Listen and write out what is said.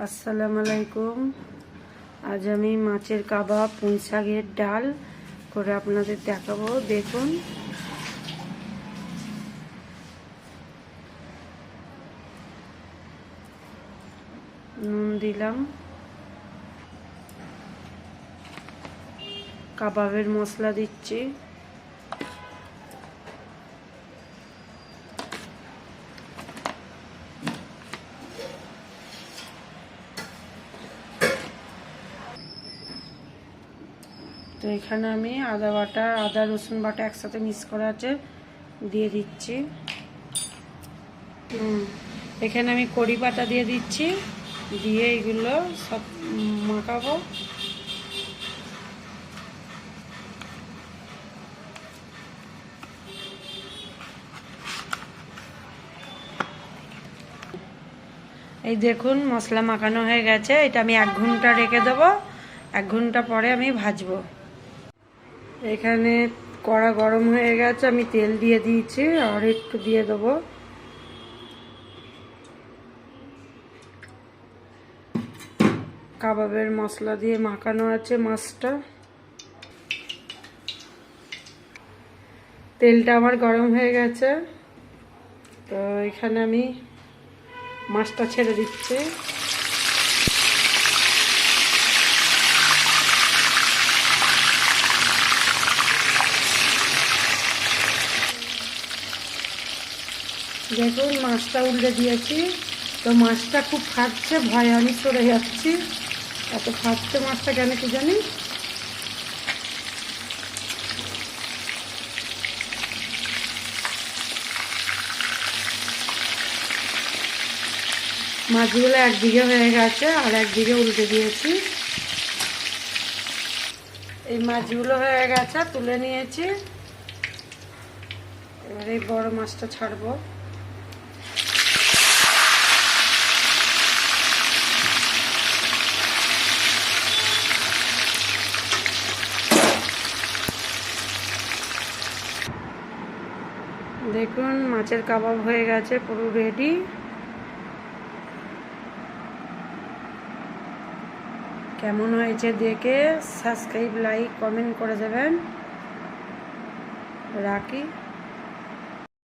আসসালামু আলাইকুম। আজ আমি মাছের কাবাব পুঁই শাকের ডাল করে আপনাদের দেখাবো। দেখুন, নুন দিলাম, কাবাবের মশলা দিচ্ছি, তো এখানে আমি আদা রসুন বাটা একসাথে মিক্স করা আছে দিয়ে দিচ্ছি। এখানে আমি কড়ি পাতা দিয়ে দিচ্ছি, দিয়ে এগুলো সব মাখাবো। এই দেখুন, মশলা মাখানো হয়ে গেছে। এটা আমি 1 ঘন্টা রেখে দেবো। 1 ঘন্টা পরে আমি ভাজবো। এখানে কড়া গরম হয়ে গেছে, আমি তেল দিয়ে দিয়েছি, আর একটু দিয়ে দেবো। কাবাবের মশলা দিয়ে মাখানো আছে মাছটা। তেলটা আমার গরম হয়ে গেছে, তো এখানে আমি মাছটা ছেড়ে দিচ্ছি। দেখুন, মাছটা উল্টে দিয়েছি, তো মাছটা খুব ফাটছে, ভয়ে আমি সরে যাচ্ছি। এত ফাটছে মাছটা কেন কি জানি। মাছগুলো একদিকে হয়ে গেছে, আর একদিকে উল্টে দিয়েছি। এই মাছগুলো হয়ে গেছে, তুলে নিয়েছি। এবার এই বড় মাছটা ছাড়বো। দেখুন, মাছের কাবাব হয়ে গেছে, পুরো রেডি। কেমন হয়েছে দেখে সাবস্ক্রাইব, লাইক, কমেন্ট করে দেবেন। রাখি।